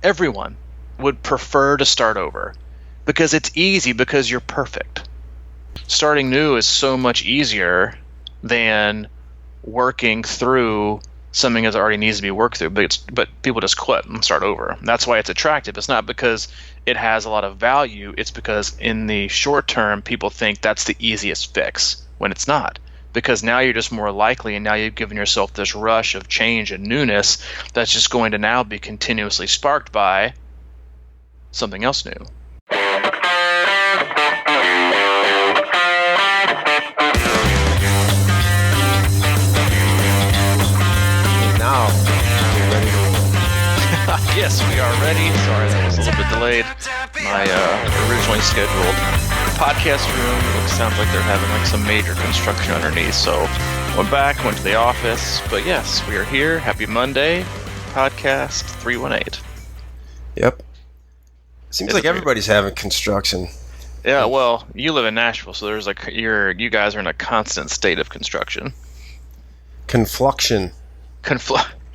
everyone would prefer to start over because it's easy, because you're perfect. Starting new is so much easier than working through something that already needs to be worked through, but people just quit and start over. That's why it's attractive. It's not because it has a lot of value. It's because in the short term, people think that's the easiest fix when it's not. Because now you're just more likely, and now you've given yourself this rush of change and newness that's just going to now be continuously sparked by something else new. Now, we're ready to roll. Yes, we are ready. Sorry, that was a little bit delayed. My originally scheduled podcast room sounds like they're having like some major construction underneath. So went back, went to the office. But yes, we are here. Happy Monday. Podcast 318. Yep. Seems like everybody's having construction. Yeah, well, you live in Nashville, so there's like you guys are in a constant state of construction. Confluxion.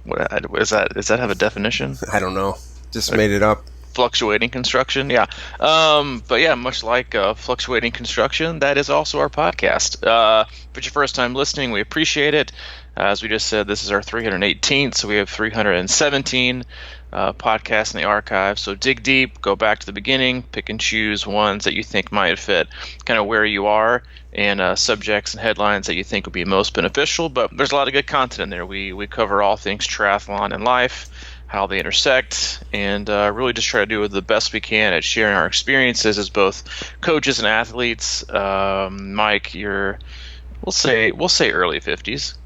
What is that? Does that have a definition? I don't know. Just made it up. Fluctuating construction, yeah. But yeah, much like fluctuating construction, that is also our podcast. If it's your first time listening, we appreciate it. As we just said, this is our 318th, so we have 317 podcasts in the archive. So dig deep, go back to the beginning, pick and choose ones that you think might fit kind of where you are, and subjects and headlines that you think would be most beneficial. But there's a lot of good content in there. We cover all things triathlon and life, how they intersect, and really just try to do the best we can at sharing our experiences as both coaches and athletes. Mike, we'll say early 50s.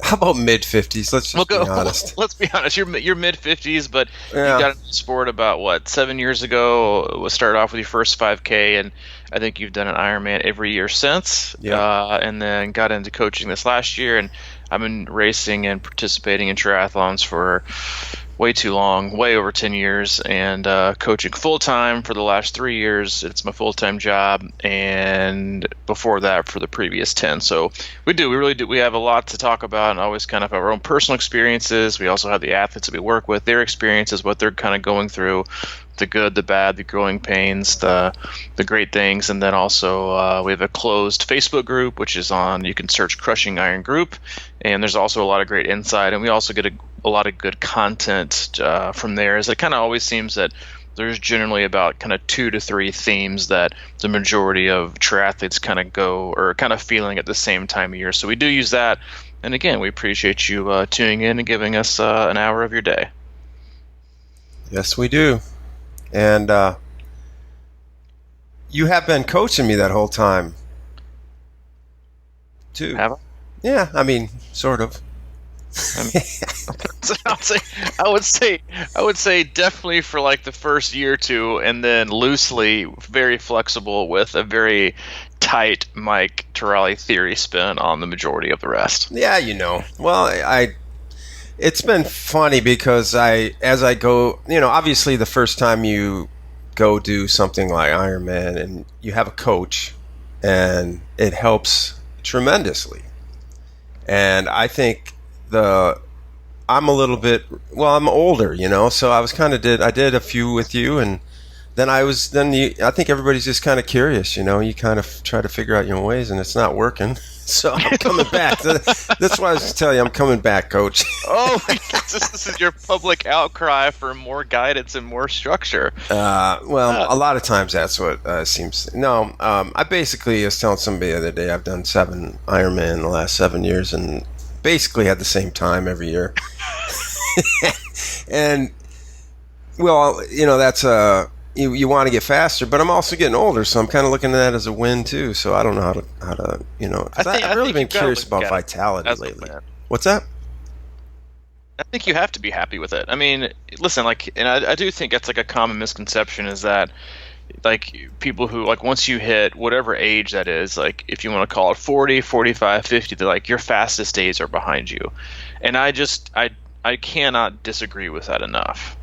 How about mid 50s? Let's just be honest. Let's be honest. You're mid 50s, but Yeah. you got into sport about 7 years ago. We'll start off with your first 5K, and I think you've done an Ironman every year since. Yeah. And then got into coaching this last year, and I've been racing and participating in triathlons for way too long, way over 10 years, and coaching full-time for the last 3 years. It's my full-time job, and before that for the previous 10. So we really do. We have a lot to talk about, and always kind of have our own personal experiences. We also have the athletes that we work with, their experiences, what they're kind of going through, the good, the bad, the growing pains, the great things. And then also we have a closed Facebook group, which is you can search Crushing Iron Group, and there's also a lot of great insight, and we also get a lot of good content from there. As it kind of always seems that there's generally about kind of 2 to 3 themes that the majority of triathletes kind of go or kind of feeling at the same time of year. So we do use that. And again, we appreciate you tuning in and giving us an hour of your day. Yes, we do. And you have been coaching me that whole time, too. Have I? Yeah, I mean, sort of. I would say definitely for like the first year or two, and then loosely, very flexible with a very tight Mike Torelli theory spin on the majority of the rest. Yeah, well, it's been funny because as I go, obviously the first time you go do something like Ironman and you have a coach, and it helps tremendously. And I think I'm a little bit, I'm older, so I was I did a few with you, and then I think everybody's just kind of curious, you kind of try to figure out your ways, and it's not working. So I'm coming back. That's why I was just telling you, I'm coming back, Coach. Oh, this is your public outcry for more guidance and more structure. A lot of times that's what seems. No, I basically was telling somebody the other day, I've done 7 Ironman in the last 7 years, and basically had the same time every year. And that's you want to get faster, but I'm also getting older, so I'm kind of looking at that as a win too. So I don't know how to I've really been curious about vitality lately. What's that? I think you have to be happy with it. I mean, listen, and I do think that's like a common misconception is that like people who like once you hit whatever age that is, like if you want to call it 40, 45, 50, they're like your fastest days are behind you. And I cannot disagree with that enough.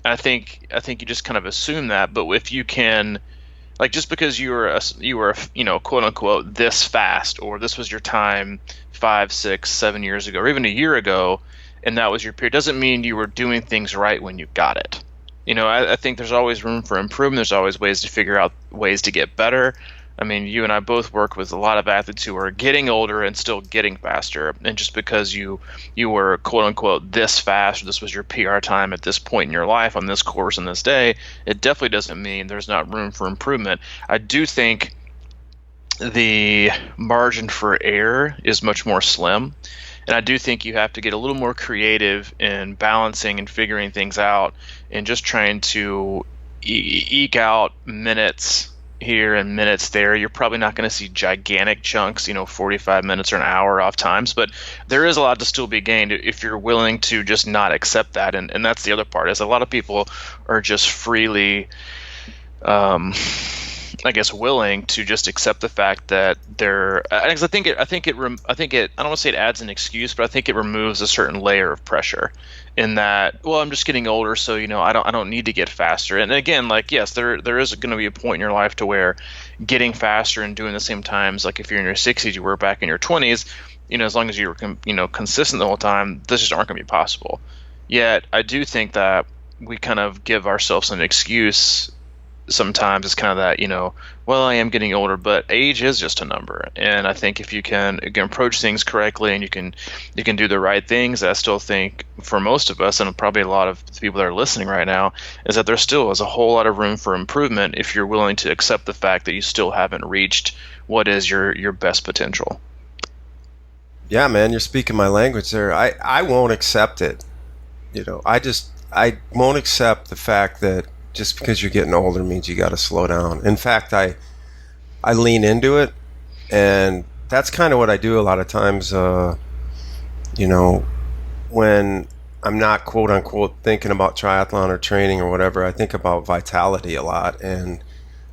I think you just kind of assume that, but if you can, like, just because you were quote unquote this fast, or this was your time 5, 6, 7 years ago, or even a year ago, and that was your period, doesn't mean you were doing things right when you got it. I think there's always room for improvement. There's always ways to figure out ways to get better. I mean, you and I both work with a lot of athletes who are getting older and still getting faster. And just because you were, quote unquote, this fast, or this was your PR time at this point in your life on this course on this day, it definitely doesn't mean there's not room for improvement. I do think the margin for error is much more slim. And I do think you have to get a little more creative in balancing and figuring things out and just trying to eke out minutes here and minutes there. You're probably not going to see gigantic chunks, 45 minutes or an hour off times, but there is a lot to still be gained if you're willing to just not accept that. And that's the other part, is a lot of people are just freely willing to just accept the fact that they're. I think it. I don't want to say it adds an excuse, but I think it removes a certain layer of pressure. In that, well, I'm just getting older, so I don't need to get faster. And again, yes, there is going to be a point in your life to where getting faster and doing the same times, like if you're in your 60s, you were back in your 20s. As long as you were consistent the whole time, this just aren't going to be possible. Yet, I do think that we kind of give ourselves an excuse. Sometimes it's kind of that, well, I am getting older, but age is just a number. And I think if you can approach things correctly and you can do the right things, I still think for most of us, and probably a lot of the people that are listening right now, is that there still is a whole lot of room for improvement if you're willing to accept the fact that you still haven't reached what is your best potential. Yeah, man, you're speaking my language there. I won't accept it. I won't accept the fact that just because you're getting older means you got to slow down. In fact, I lean into it, and that's kind of what I do a lot of times. When I'm not quote unquote thinking about triathlon or training or whatever, I think about vitality a lot, and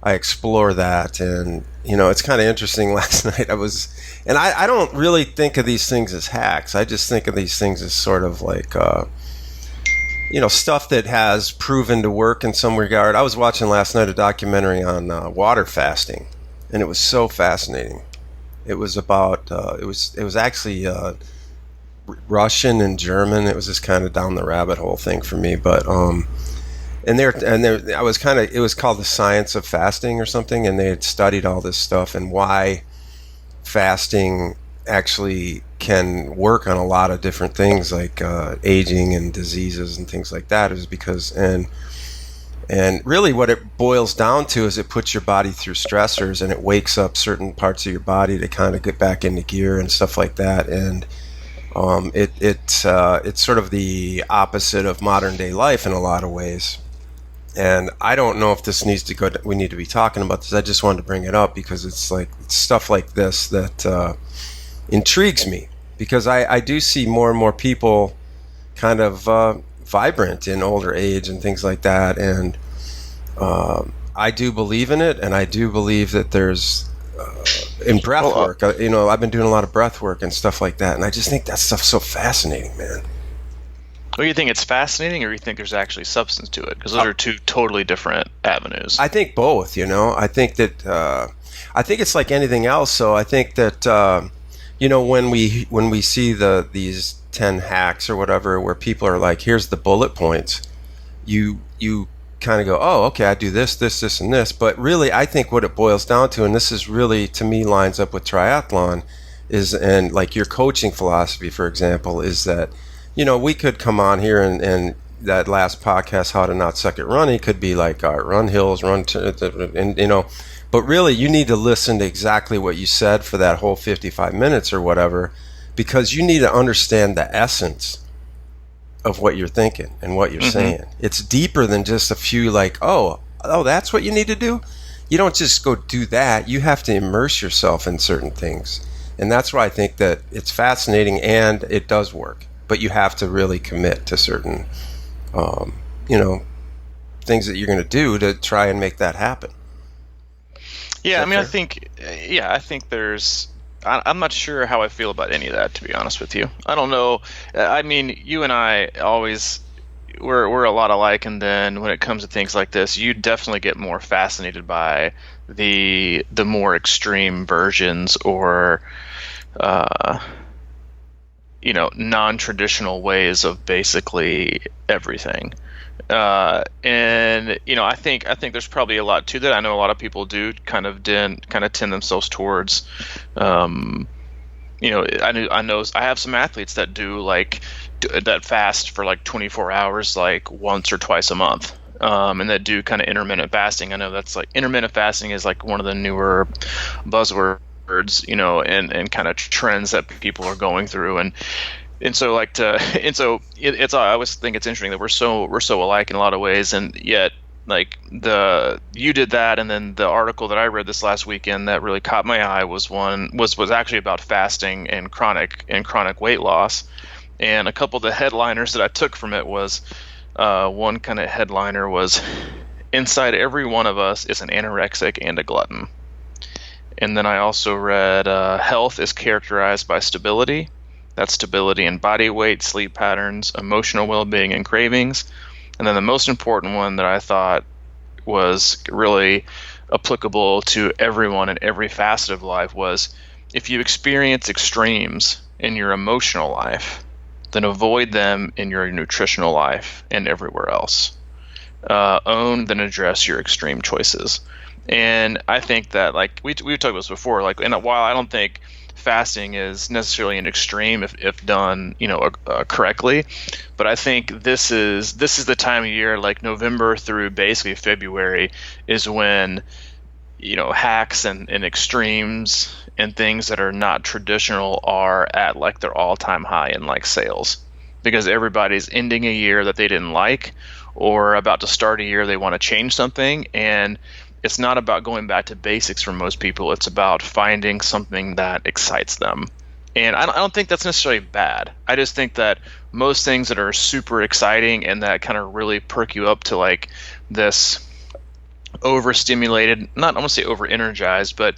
I explore that. And it's kind of interesting. Last night I don't really think of these things as hacks. I just think of these things as sort of like stuff that has proven to work in some regard. I was watching last night a documentary on water fasting, and it was so fascinating. It was about it was actually Russian and German. It was just kind of down the rabbit hole thing for me, but it was called The Science of Fasting or something, and they had studied all this stuff and why fasting actually can work on a lot of different things like aging and diseases and things like that, is because and really what it boils down to is it puts your body through stressors and it wakes up certain parts of your body to kind of get back into gear and stuff like that. And it's sort of the opposite of modern day life in a lot of ways. And I don't know if this needs to go. We need to be talking about this. I just wanted to bring it up because it's stuff like this that intrigues me, because I do see more and more people kind of vibrant in older age and things like that. And I do believe in it, and I do believe that there's in breath work. I've been doing a lot of breath work and stuff like that, and I just think that stuff's so fascinating, man. Well, you think it's fascinating, or you think there's actually substance to it? Because those are two totally different avenues. I think both. I think that I think it's like anything else. So I think that when we see these 10 hacks or whatever, where people are like, here's the bullet points, you kind of go, oh, okay, I do this, and this. But really, I think what it boils down to, and this is really, to me, lines up with triathlon, and like your coaching philosophy, for example, is that, we could come on here and that last podcast, How to Not Suck at Running, could be like, all right, run hills, but really you need to listen to exactly what you said for that whole 55 minutes or whatever, because you need to understand the essence of what you're thinking and what you're saying. It's deeper than just a few oh, that's what you need to do. You don't just go do that. You have to immerse yourself in certain things. And that's why I think that it's fascinating and it does work. But you have to really commit to certain, things that you're going to do to try and make that happen. Yeah, I think there's. I'm not sure how I feel about any of that, to be honest with you. I don't know. I mean, you and I we're a lot alike, and then when it comes to things like this, you definitely get more fascinated by the more extreme versions, or non-traditional ways of basically everything. And I think there's probably a lot to that. I know a lot of people do kind of tend themselves towards, I have some athletes that do that fast for like 24 hours, like once or twice a month. And that do kind of intermittent fasting. I know that's like intermittent fasting is like one of the newer buzzwords, and kind of trends that people are going through. And so it's I always think it's interesting that we're so alike in a lot of ways, and yet like you did that, and then the article that I read this last weekend that really caught my eye was actually about fasting and chronic weight loss. And a couple of the headliners that I took from it was, one kind of headliner was, inside every one of us is an anorexic and a glutton. And then I also read, health is characterized by stability. That's stability in body weight, sleep patterns, emotional well-being, and cravings. And then the most important one that I thought was really applicable to everyone in every facet of life was, if you experience extremes in your emotional life, then avoid them in your nutritional life and everywhere else. Own, then address your extreme choices. And I think that, like we've talked about this before, like, and while I don't think fasting is necessarily an extreme if done correctly, but I think this is the time of year, like November through basically February, is when hacks and extremes and things that are not traditional are at like their all-time high in like sales, because everybody's ending a year that they didn't like, or about to start a year they want to change something. And it's not about going back to basics for most people. It's about finding something that excites them. And I don't think that's necessarily bad. I just think that most things that are super exciting and that kind of really perk you up to like this overstimulated, not I want to say over-energized, but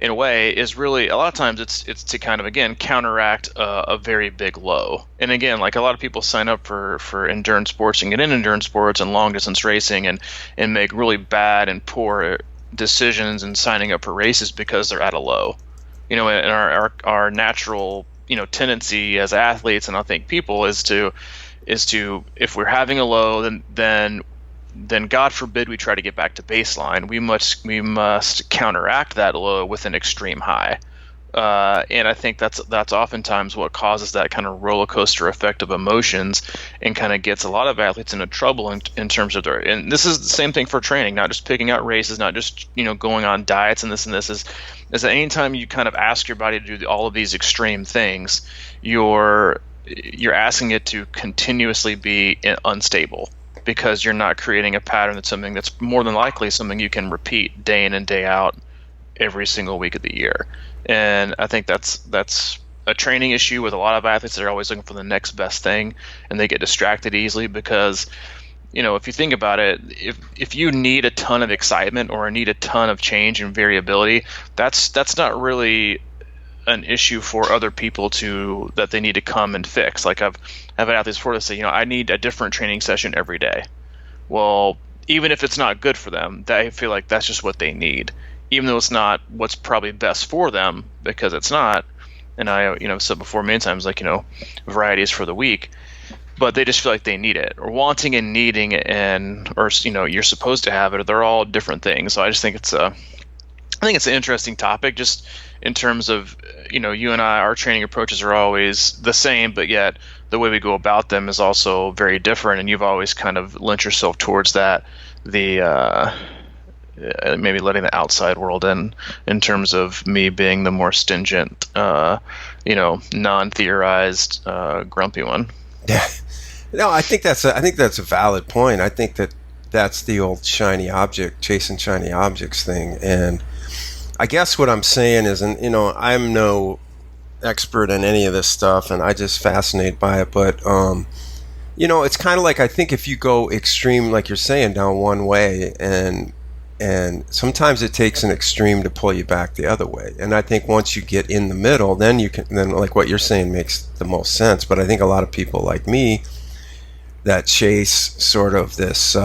in a way is really, a lot of times it's to kind of, again, counteract a very big low. And again, like a lot of people sign up for endurance sports and get in endurance sports and long distance racing and make really bad and poor decisions in signing up for races because they're at a low. And our natural tendency as athletes, and I think people, is to if we're having a low, then God forbid we try to get back to baseline. We must counteract that low with an extreme high, and I think that's oftentimes what causes that kind of roller coaster effect of emotions, and kind of gets a lot of athletes into trouble in terms of and this is the same thing for training, not just picking out races, not just going on diets and this is that anytime you kind of ask your body to do all of these extreme things, you're asking it to continuously be unstable, because you're not creating a pattern that's something that's more than likely something you can repeat day in and day out every single week of the year. And I think that's a training issue with a lot of athletes that are always looking for the next best thing, and they get distracted easily because, if you think about it, if you need a ton of excitement or need a ton of change and variability, that's not really an issue for other people that they need to come and fix. Like I've had athletes before that say, I need a different training session every day. Well, even if it's not good for them, they feel like that's just what they need, even though it's not what's probably best for them, because it's not. And I, said before many times, like, variety is for the weak, but they just feel like they need it, or wanting and needing it, or you're supposed to have it, or they're all different things. So I just think it's an interesting topic, just in terms of, you and I, our training approaches are always the same, but yet the way we go about them is also very different. And you've always kind of lent yourself towards that, maybe letting the outside world in terms of me being the more stingent, non-theorized, grumpy one. Yeah. No, I think that's a valid point. I think that's the old shiny object, chasing shiny objects thing. And I guess what I'm saying is, and I'm no expert in any of this stuff, and I just fascinate by it. But it's kind of like, I think if you go extreme, like you're saying, down one way, and sometimes it takes an extreme to pull you back the other way. And I think once you get in the middle, then like what you're saying makes the most sense. But I think a lot of people like me that chase sort of this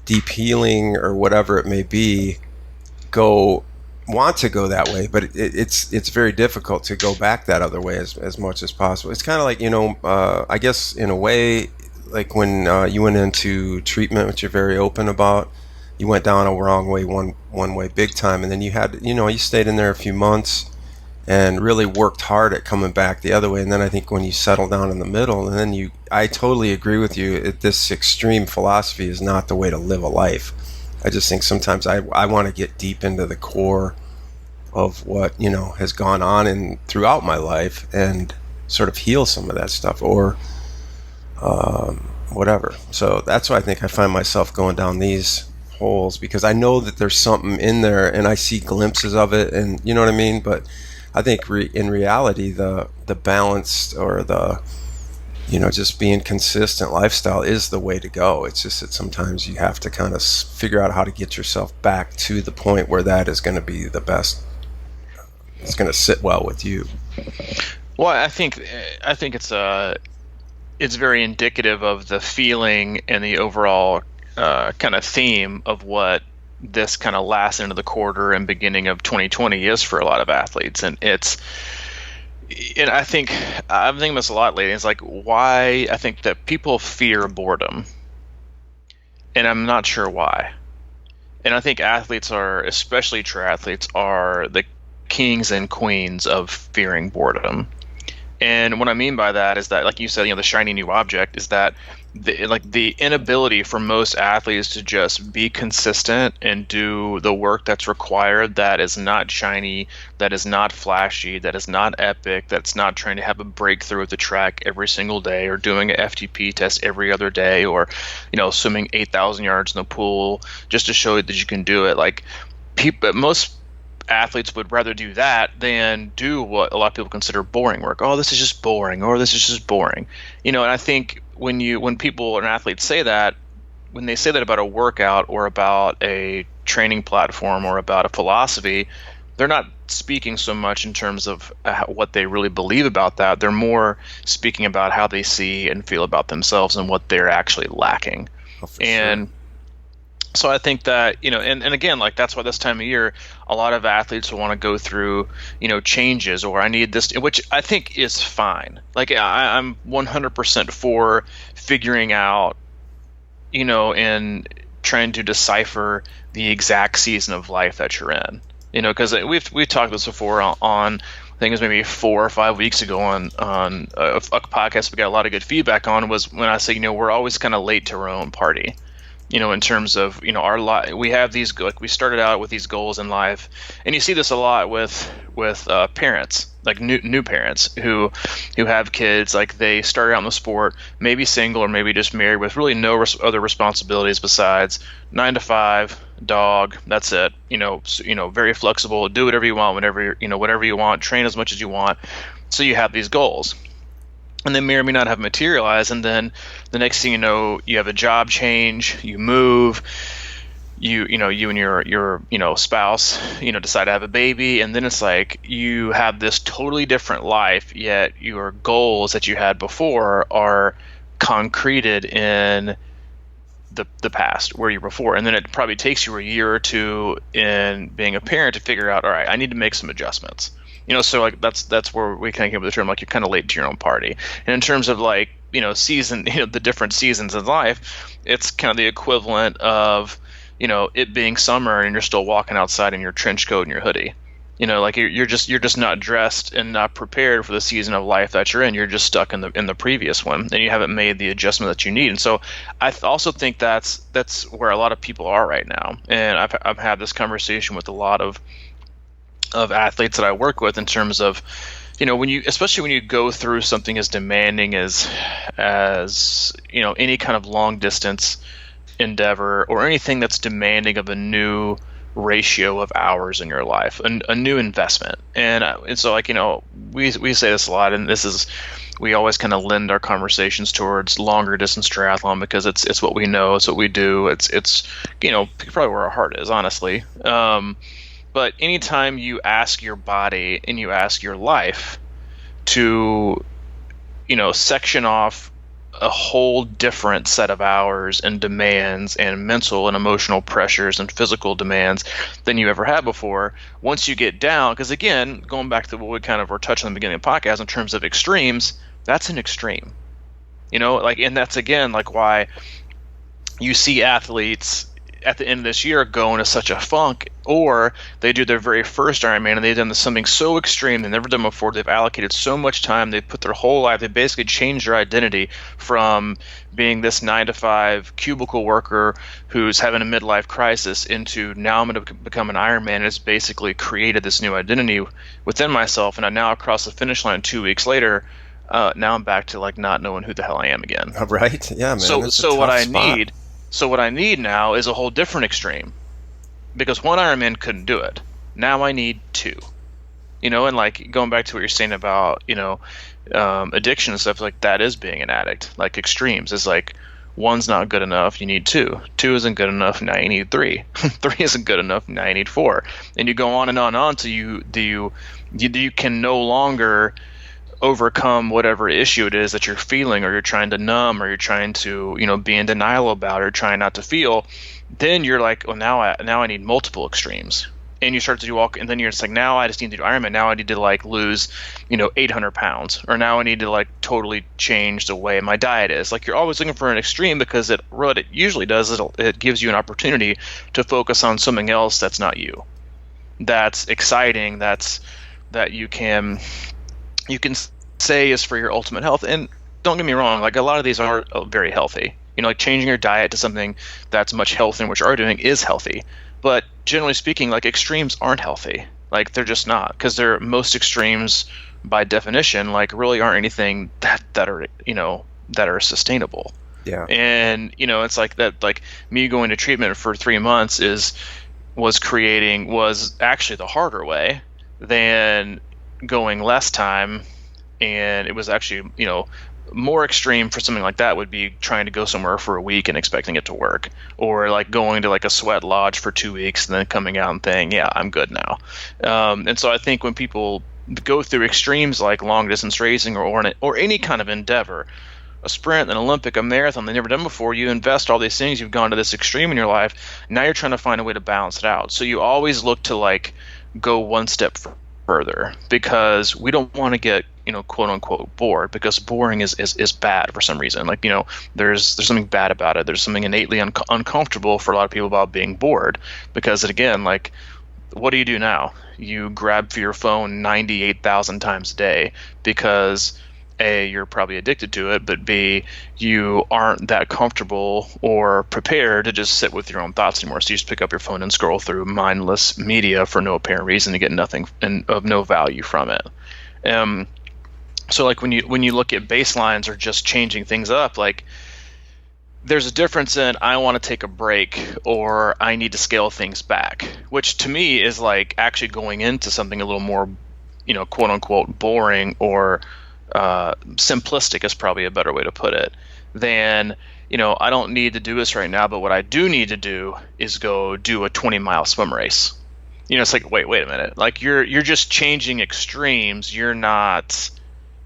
deep healing or whatever it may be, go want to go that way, but it's very difficult to go back that other way as much as possible. It's kind of like, I guess in a way, like when you went into treatment, which you're very open about, you went down a wrong way, one way big time, and then you had, you stayed in there a few months and really worked hard at coming back the other way. And then I think when you settle down in the middle, and then I totally agree with you. This extreme philosophy is not the way to live a life. I just think sometimes I want to get deep into the core of what, has gone on throughout my life and sort of heal some of that stuff or whatever. So that's why I think I find myself going down these holes, because I know that there's something in there and I see glimpses of it, and you know what I mean? But I think in reality, the balanced or the, just being consistent lifestyle is the way to go. It's just that sometimes you have to kind of figure out how to get yourself back to the point where that is going to be the best. It's going to sit well with you. Well, I think it's very indicative of the feeling and the overall kind of theme of what this kind of last end of the quarter and beginning of 2020 is for a lot of athletes. And I think I'm thinking this a lot lately. It's like why I think that people fear boredom, and I'm not sure why. And I think athletes especially triathletes, are the kings and queens of fearing boredom. And what I mean by that is that, like you said, the shiny new object is that the inability for most athletes to just be consistent and do the work that's required, that is not shiny, that is not flashy, that is not epic, that's not trying to have a breakthrough at the track every single day, or doing an FTP test every other day, or swimming 8,000 yards in the pool just to show that you can do it. Like most athletes would rather do that than do what a lot of people consider boring work. Oh, this is just boring, or this is just boring. And I think when people and athletes say that, when they say that about a workout or about a training platform or about a philosophy, they're not speaking so much in terms of what they really believe about that. They're more speaking about how they see and feel about themselves and what they're actually lacking. Oh, for sure. So I think that, and again, like that's why this time of year, a lot of athletes will want to go through, changes, or I need this, which I think is fine. Like I'm 100% for figuring out, and trying to decipher the exact season of life that you're in, because we've talked this before on I think it was maybe 4 or 5 weeks ago on a podcast we got a lot of good feedback on, was when I say, we're always kind of late to our own party. In terms of, our life, we have these, like we started out with these goals in life, and you see this a lot with parents, like new parents who have kids, like they started out in the sport, maybe single or maybe just married with really no other responsibilities besides 9 to 5, dog, that's it. Very flexible, do whatever you want, whatever you want, train as much as you want. So you have these goals. And they may or may not have materialized, and then the next thing you know, you have a job change, you move, you and your spouse decide to have a baby, and then it's like you have this totally different life, yet your goals that you had before are concreted in the past where you were before. And then it probably takes you a year or two in being a parent to figure out, all right, I need to make some adjustments. So like that's where we kind of came up with the term, like you're kind of late to your own party. And in terms of like, season, the different seasons of life, it's kind of the equivalent of, it being summer and you're still walking outside in your trench coat and your hoodie. Like you're just not dressed and not prepared for the season of life that you're in. You're just stuck in the previous one, and you haven't made the adjustment that you need. And so I also think that's where a lot of people are right now. And I've had this conversation with a lot of athletes that I work with in terms of, especially when you go through something as demanding as any kind of long distance endeavor, or anything that's demanding of a new ratio of hours in your life, a new investment. And so like, we say this a lot, and we always kind of lend our conversations towards longer distance triathlon because it's what we know, it's what we do. It's probably where our heart is, honestly. But anytime you ask your body and you ask your life to, section off a whole different set of hours and demands and mental and emotional pressures and physical demands than you ever had before. Once you get down, because again, going back to what we kind of were touching on the beginning of the podcast in terms of extremes, that's an extreme. Like, and that's again like why you see athletes at the end of this year go into such a funk, or they do their very first Ironman and they've done something so extreme they've never done before. They've allocated so much time. They've put their whole life. They basically changed their identity from being this 9-to-5 cubicle worker who's having a midlife crisis into now I'm going to become an Ironman. And it's basically created this new identity within myself. And I now across the finish line 2 weeks later. Now I'm back to like not knowing who the hell I am again. Right? Yeah, man. So what I need now is a whole different extreme, because one Ironman couldn't do it. Now I need 2. And like going back to what you're saying about addiction and stuff, like that is being an addict. Like extremes is like 1's not good enough, you need 2. 2 isn't good enough, now you need 3. 3 isn't good enough, now you need 4. And you go on and on and on till you can no longer overcome whatever issue it is that you're feeling, or you're trying to numb, or you're trying to be in denial about, or trying not to feel. Then you're like, well, now I need multiple extremes, and you start to do all, and then you're just like, now I just need to do Ironman. Now I need to like lose 800 pounds, or now I need to like totally change the way my diet is. Like, you're always looking for an extreme, because what it usually does is it gives you an opportunity to focus on something else that's not you, that's exciting, that you can say is for your ultimate health. And don't get me wrong, like a lot of these are very healthy. Like changing your diet to something that's much healthier, which you are doing, is healthy. But generally speaking, like extremes aren't healthy. Like they're just not, because most extremes by definition like really aren't anything that are sustainable. Yeah. And it's like that. Like me going to treatment for 3 months was actually the harder way than going less time. And it was actually, more extreme for something like that would be trying to go somewhere for a week and expecting it to work, or like going to like a sweat lodge for 2 weeks and then coming out and saying, yeah, I'm good now. And so I think when people go through extremes like long distance racing or any kind of endeavor, a sprint, an Olympic, a marathon they've never done before, you invest all these things, you've gone to this extreme in your life. Now you're trying to find a way to balance it out. So you always look to like go one step further, because we don't want to get quote unquote bored, because boring is bad for some reason. Like there's something bad about it. There's something innately uncomfortable for a lot of people about being bored, because again, like what do you do now? You grab for your phone 98,000 times a day because A, you're probably addicted to it, but B, you aren't that comfortable or prepared to just sit with your own thoughts anymore. So you just pick up your phone and scroll through mindless media for no apparent reason to get nothing of no value from it. So like when you look at baselines or just changing things up, like there's a difference in I want to take a break or I need to scale things back, which to me is like actually going into something a little more, quote unquote boring or simplistic is probably a better way to put it, than I don't need to do this right now, but what I do need to do is go do a 20-mile swim race. It's like wait a minute, like you're just changing extremes. You're not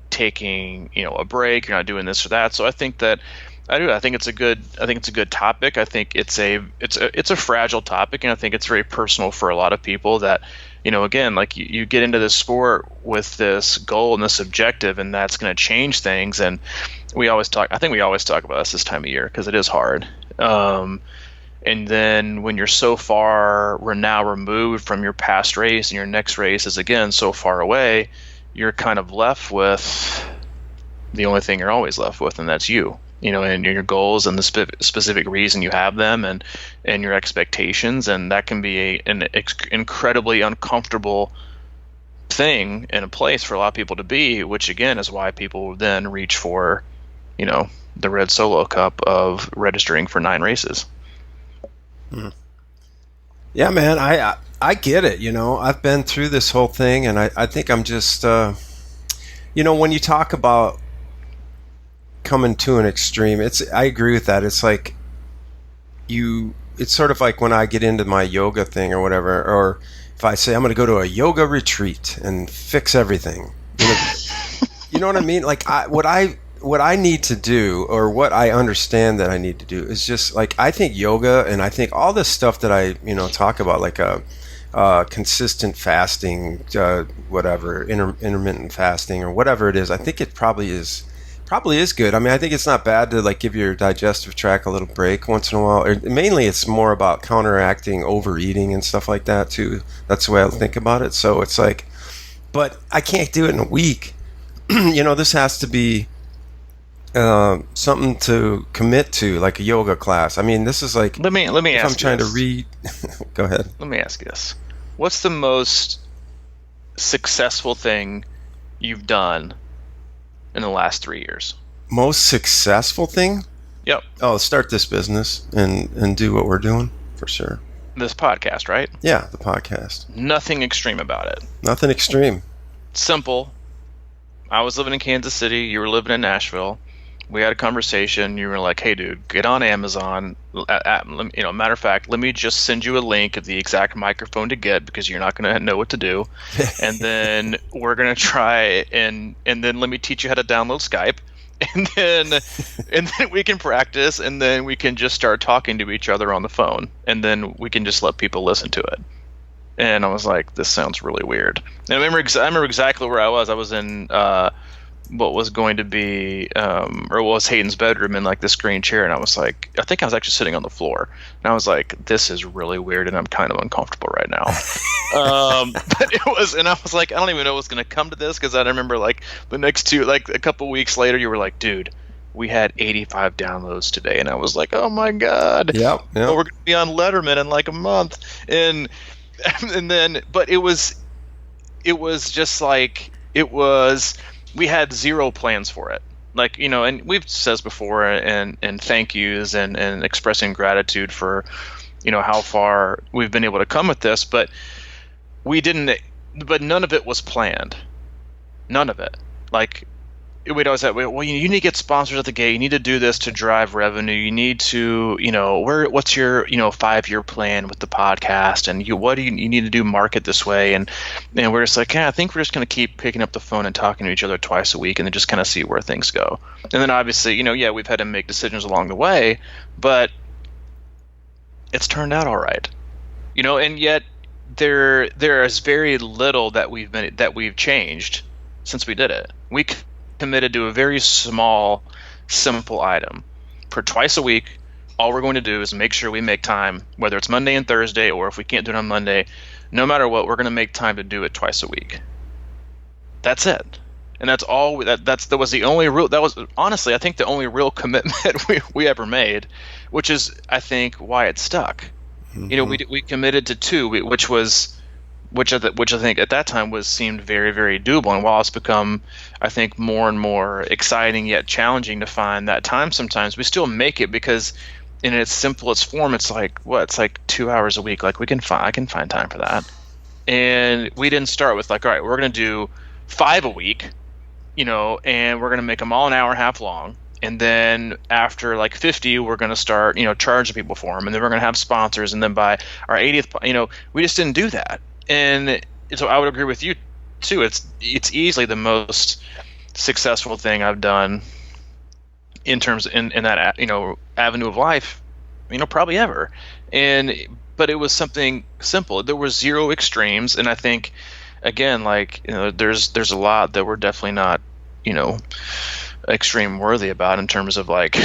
taking a break. You're not doing this or that. So I think that I think it's a good topic. I think it's a fragile topic, and I think it's very personal for a lot of people that again, like you get into this sport with this goal and this objective, and that's going to change things. And I think we always talk about this time of year because it is hard. And then when you're so far now removed from your past race, and your next race is again so far away, you're kind of left with the only thing you're always left with, and that's you. And your goals and the specific reason you have them, and your expectations, and that can be an incredibly uncomfortable thing in a place for a lot of people to be, which again is why people then reach for, the Red Solo Cup of registering for 9 races. Yeah, man, I get it. I've been through this whole thing, and I think I'm just, when you talk about coming to an extreme, I agree with that. It's like it's sort of like when I get into my yoga thing or whatever, or if I say I'm going to go to a yoga retreat and fix everything, you know what I mean? Like what what I need to do, or what I understand that I need to do, is just like, I think yoga and I think all this stuff that I talk about, like consistent fasting, whatever, intermittent fasting or whatever it is. I think it probably is good. I mean, I think it's not bad to like give your digestive tract a little break once in a while. Or mainly, it's more about counteracting overeating and stuff like that too. That's the way I think about it. So it's like, but I can't do it in a week. This has to be something to commit to, like a yoga class. I mean, this is like, let me if ask I'm trying you to read. Go ahead. Let me ask you this: what's the most successful thing you've done in the last 3 years? Most successful thing? Yep. Oh, start this business and do what we're doing, for sure. This podcast, right? Yeah, the podcast. Nothing extreme about it. Nothing extreme. Simple. I was living in Kansas City. You were living in Nashville. We had a conversation. You were like, "Hey, dude, get on Amazon. Matter of fact, let me just send you a link of the exact microphone to get, because you're not going to know what to do. And then we're going to try and then let me teach you how to download Skype. And then we can practice, and then we can just start talking to each other on the phone, and then we can just let people listen to it." And I was like, this sounds really weird. And I remember exactly where I was. I was in what was going to be, or was Hayden's bedroom, in like this green chair. And I was like, I think I was actually sitting on the floor. And I was like, this is really weird, and I'm kind of uncomfortable right now. But it was, and I was like, I don't even know what's going to come to this, because I remember like the next two, like a couple weeks later, you were like, dude, we had 85 downloads today. And I was like, oh my God. Yep. Well, we're going to be on Letterman in like a month. And then, but it was just like, we had zero plans for it. Like, and we've said this before, and thank yous and expressing gratitude for, how far we've been able to come with this, but none of it was planned. None of it. Like, we'd always say, well, you need to get sponsors at the gate. You need to do this to drive revenue. You need to, what's your, 5-year plan with the podcast? And what do you need to do, market this way? And we're just like, I think we're just going to keep picking up the phone and talking to each other twice a week, and then just kind of see where things go. And then obviously, we've had to make decisions along the way, but it's turned out all right. And yet there is very little that we've changed since we did it. We committed to a very small, simple item. For twice a week, all we're going to do is make sure we make time, whether it's Monday and Thursday, or if we can't do it on Monday, no matter what, we're going to make time to do it twice a week. That's it. And that's all. That was the only real. That was honestly, I think, the only real commitment we ever made, which is, I think, why it stuck. Mm-hmm. We committed to 2, which I think at that time seemed very, very doable. And while it's become, I think, more and more exciting yet challenging to find that time sometimes, we still make it, because in its simplest form, it's like 2 hours a week. Like, I can find time for that. And we didn't start with like, all right, we're going to do 5 a week, and we're going to make them all an hour and a half long. And then after like 50, we're going to start, charging people for them. And then we're going to have sponsors. And then by our 80th, we just didn't do that. And so I would agree with you too. It's easily the most successful thing I've done in terms in that avenue of life, probably ever. But it was something simple. There was zero extremes, and I think, again, like, there's a lot that we're definitely not extreme worthy about, in terms of like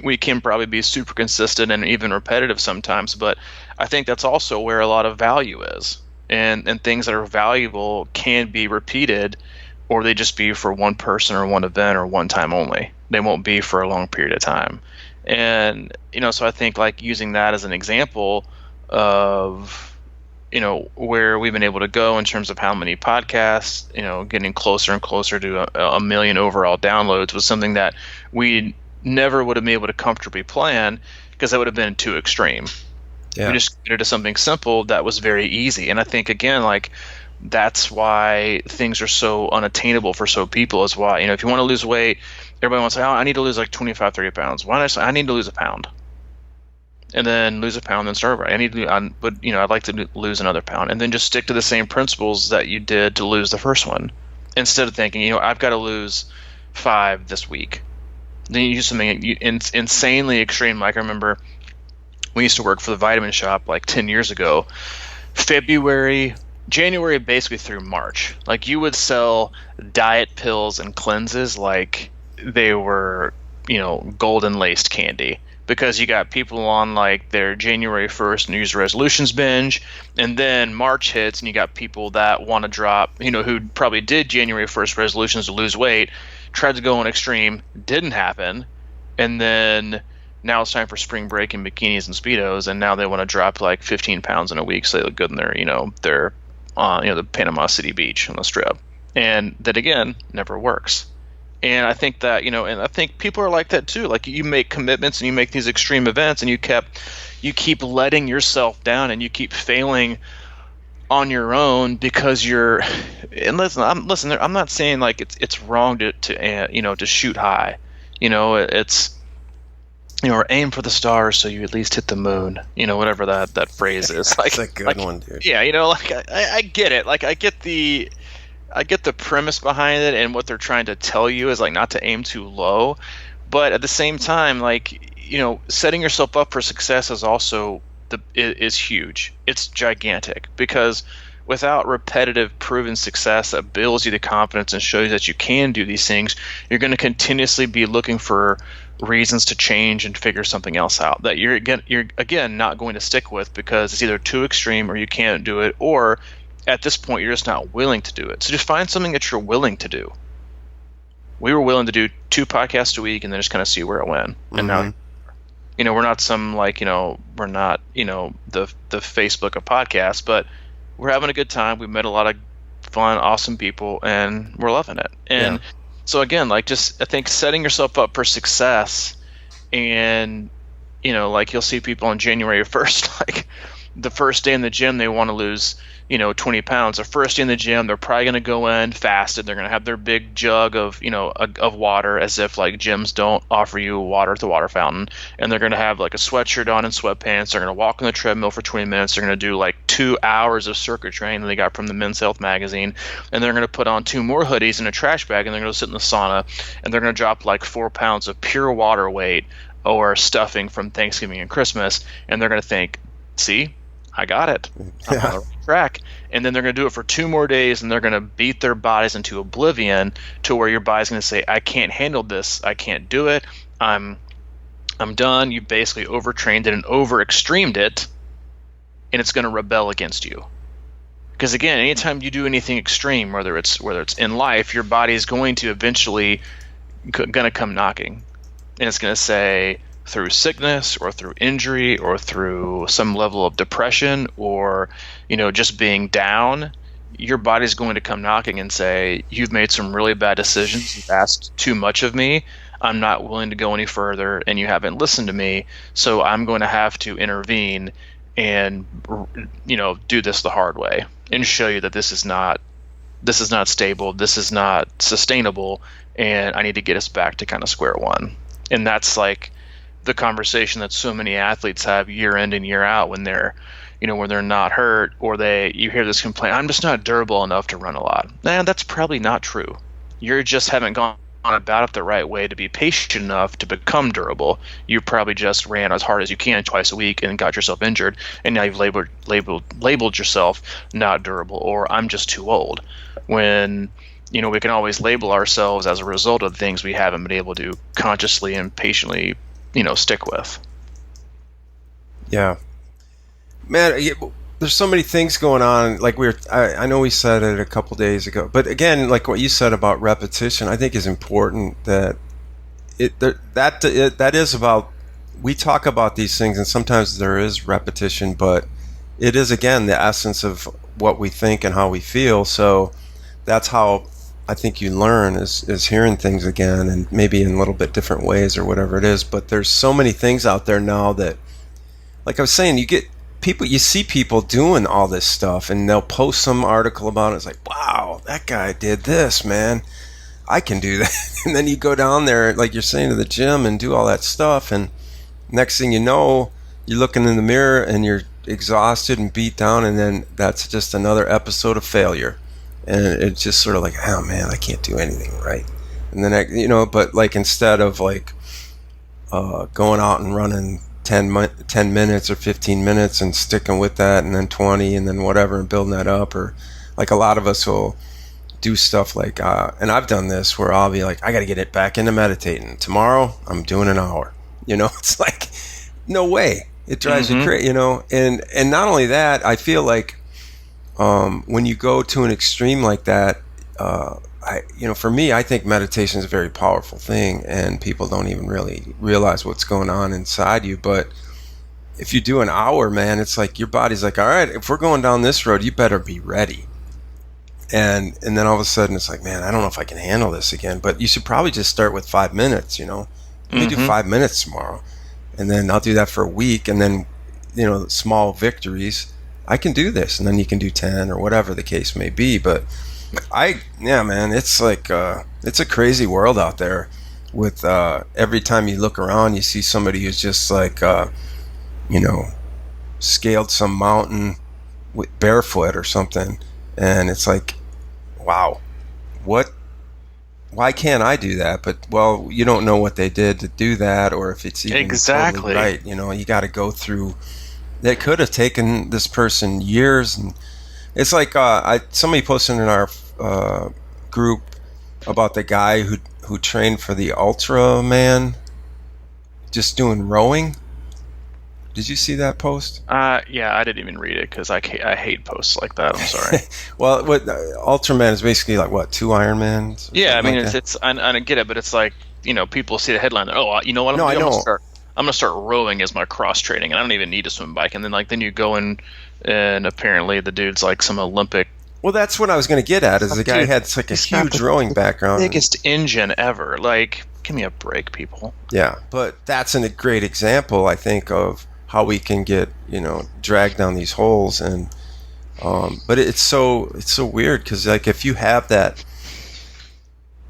we can probably be super consistent and even repetitive sometimes, but I think that's also where a lot of value is. And things that are valuable can be repeated, or they just be for one person or one event or one time only. They won't be for a long period of time. And, so I think like using that as an example of, where we've been able to go in terms of how many podcasts, getting closer and closer to a million overall downloads, was something that we never would have been able to comfortably plan, because that would have been too extreme. Yeah. We just committed to something simple that was very easy. And I think, again, like, that's why things are so unattainable for so people, is why, if you want to lose weight, everybody wants to say, I need to lose like 25, 30 pounds. Why not say, I need to lose a pound? And then lose a pound, then start over. I'd like to lose another pound. And then just stick to the same principles that you did to lose the first one. Instead of thinking, I've got to lose 5 this week. Then you do something insanely extreme. Like I remember we used to work for the vitamin shop like 10 years ago. January basically through March. Like you would sell diet pills and cleanses like they were, golden laced candy. Because you got people on like their January 1st New Year's resolutions binge, and then March hits and you got people that want to drop, who probably did January 1st resolutions to lose weight, tried to go on extreme, didn't happen, and then now it's time for spring break and bikinis and Speedos, and now they want to drop like 15 pounds in a week so they look good in the Panama City beach on the strip. And that again never works. And I think that, and I think people are like that too. Like you make commitments and you make these extreme events and you keep letting yourself down and you keep failing on your own because and I'm not saying like it's wrong to shoot high. It's, or aim for the stars so you at least hit the moon, whatever that phrase is. Like, that's a good one, dude. Yeah, like I get it. Like I get the premise behind it, and what they're trying to tell you is like not to aim too low, but at the same time, like setting yourself up for success is also is huge. It's gigantic because without repetitive, proven success that builds you the confidence and shows that you can do these things, you're going to continuously be looking for reasons to change and figure something else out that you're again not going to stick with because it's either too extreme or you can't do it, or at this point you're just not willing to do it. So just find something that you're willing to do. We were willing to do 2 podcasts a week and then just kind of see where it went. And now, we're not some like, we're not, the Facebook of podcasts, but we're having a good time. We met a lot of fun, awesome people, and we're loving it. And so again, like just I think setting yourself up for success, and like you'll see people on January 1st, like the first day in the gym they want to lose 20 pounds. The first day in the gym, they're probably going to go in fasted. They're going to have their big jug of, of water, as if like gyms don't offer you water at the water fountain. And they're going to have like a sweatshirt on and sweatpants. They're going to walk on the treadmill for 20 minutes. They're going to do like 2 hours of circuit training that they got from the Men's Health magazine. And they're going to put on 2 more hoodies and a trash bag, and they're going to sit in the sauna, and they're going to drop like 4 pounds of pure water weight or stuffing from Thanksgiving and Christmas. And they're going to think, see, I got it. I'm on the right track. And then they're going to do it for 2 more days, and they're going to beat their bodies into oblivion to where your body's going to say, I can't handle this. I can't do it. I'm done. You basically overtrained it and over-extremed it, and it's going to rebel against you. Because again, anytime you do anything extreme, whether it's in life, your body is going to eventually going to come knocking. And it's going to say, through sickness or through injury or through some level of depression or just being down, your body's going to come knocking and say, you've made some really bad decisions, you've asked too much of me, I'm not willing to go any further, and you haven't listened to me, so I'm going to have to intervene and do this the hard way and show you that this is not stable, this is not sustainable, and I need to get us back to kind of square one. And that's like the conversation that so many athletes have year in and year out when they're when they're not hurt, or you hear this complaint, I'm just not durable enough to run a lot. That's probably not true. You just haven't gone about it the right way to be patient enough to become durable. You probably just ran as hard as you can twice a week and got yourself injured, and now you've labeled yourself not durable, or I'm just too old. When we can always label ourselves as a result of things we haven't been able to consciously and patiently stick with. Yeah, man, there's so many things going on. Like I know we said it a couple days ago, but again, like what you said about repetition, I think is important. That that is about. We talk about these things, and sometimes there is repetition, but it is again the essence of what we think and how we feel. So that's how I think you learn is hearing things again, and maybe in a little bit different ways or whatever it is. But there's so many things out there now that, like I was saying, you see people doing all this stuff, and they'll post some article about it. It's like, wow, that guy did this, man. I can do that. And then you go down there, like you're saying, to the gym and do all that stuff, and next thing you know, you're looking in the mirror and you're exhausted and beat down, and then that's just another episode of failure. And it's just sort of like, oh man, I can't do anything right. And then, but like instead of like going out and running 10 minutes or 15 minutes and sticking with that, and then 20 and then whatever, and building that up, or like a lot of us will do stuff like, and I've done this where I'll be like, I got to get it back into meditating. Tomorrow I'm doing an hour. It's like, no way. It drives you crazy, and not only that, I feel like when you go to an extreme like that, for me, I think meditation is a very powerful thing, and people don't even really realize what's going on inside you. But if you do an hour, man, it's like your body's like, all right, if we're going down this road, you better be ready. And then all of a sudden it's like, man, I don't know if I can handle this again. But you should probably just start with 5 minutes, Let me do 5 minutes tomorrow. And then I'll do that for a week. And then, small victories. I can do this. And then you can do 10 or whatever the case may be. But man, it's like, it's a crazy world out there with, every time you look around, you see somebody who's just like, scaled some mountain barefoot or something. And it's like, wow, why can't I do that? But, well, you don't know what they did to do that, or if it's even totally right. You got to go through. That could have taken this person years. And it's like, somebody posted in our group about the guy who trained for the Ultraman, just doing rowing. Did you see that post? Yeah, I didn't even read it because I hate posts like that. I'm sorry. Well, what Ultraman is basically like, what, 2 Ironmans? Yeah, I mean, it's I get it, but it's like, people see the headline. Oh, you know what? I'm gonna start rowing as my cross training, and I don't even need a swim bike. And then you go in, and apparently the dude's like some Olympic. Well, that's what I was going to get at. Is the guy had like a huge rowing background, biggest engine ever. Like, give me a break, people. Yeah, but that's a great example, I think, of how we can get dragged down these holes. And but it's so weird because, like, if you have that,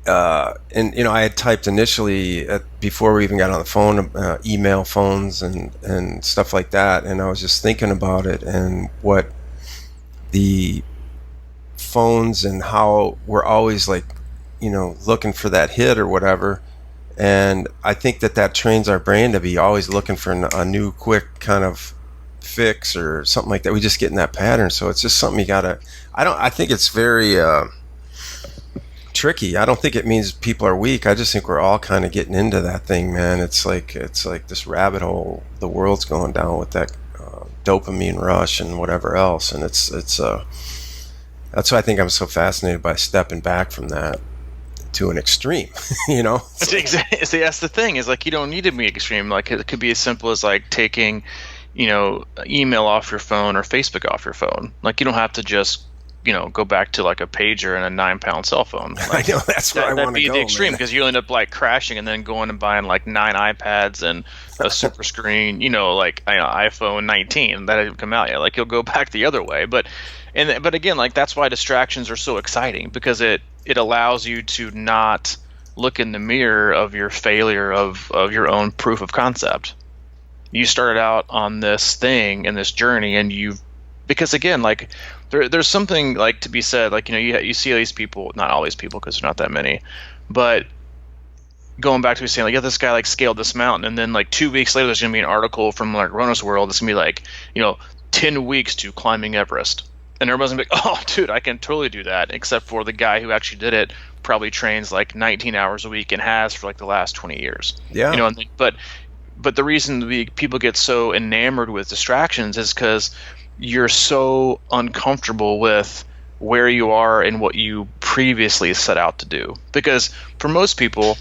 and I had typed initially before we even got on the phone, email phones and stuff like that, and I was just thinking about it and what the phones and how we're always like looking for that hit or whatever. And I think that trains our brain to be always looking for a new quick kind of fix or something like that. We just get in that pattern. So it's just something you gotta. I think it's very tricky. I don't think it means people are weak. I just think we're all kind of getting into that thing, man. It's like this rabbit hole the world's going down with that dopamine rush and whatever else. And it's that's why I think I'm so fascinated by stepping back from that to an extreme. See, that's the thing, is like, you don't need to be extreme. Like, it could be as simple as like taking email off your phone or Facebook off your phone. Like, you don't have to just go back to like a pager and a 9-pound cell phone. Like, I know, that's where I want to go. That'd be the extreme, because you end up like crashing and then going and buying like 9 iPads and a super screen, iPhone 19 that hadn't come out yet. Like, you'll go back the other way. But again, like, that's why distractions are so exciting, because it allows you to not look in the mirror of your failure of your own proof of concept. You started out on this thing and this journey, and because again, like, there's something like to be said, like, you see all these people, not all these people because there's not that many, but going back to saying like, yeah, this guy like scaled this mountain, and then like 2 weeks later there's gonna be an article from like Runner's World that's gonna be like 10 weeks to climbing Everest, and everybody's gonna be like, oh dude, I can totally do that, except for the guy who actually did it probably trains like 19 hours a week and has for like the last 20 years. Yeah. But the reason people get so enamored with distractions is because you're so uncomfortable with where you are and what you previously set out to do. Because for most people,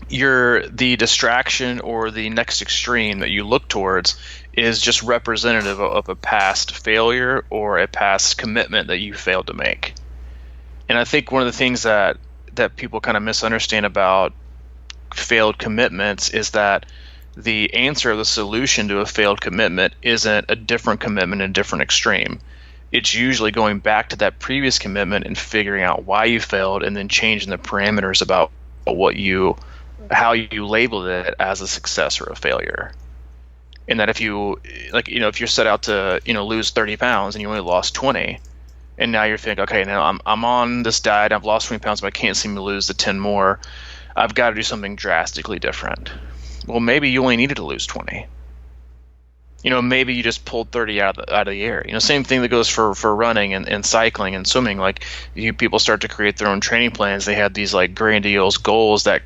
the distraction or the next extreme that you look towards is just representative of a past failure or a past commitment that you failed to make. And I think one of the things that people kind of misunderstand about failed commitments is that the answer, the solution to a failed commitment isn't a different commitment in a different extreme. It's usually going back to that previous commitment and figuring out why you failed, and then changing the parameters about how you labeled it as a success or a failure. And that if you if you're set out to lose 30 pounds and you only lost 20, and now you're thinking, okay, now I'm on this diet, I've lost 20 pounds, but I can't seem to lose the 10 more. I've got to do something drastically different. Well, maybe you only needed to lose 20. Maybe you just pulled 30 out of the air. Same thing that goes for running and cycling and swimming. Like, people start to create their own training plans. They have these like grandiose goals that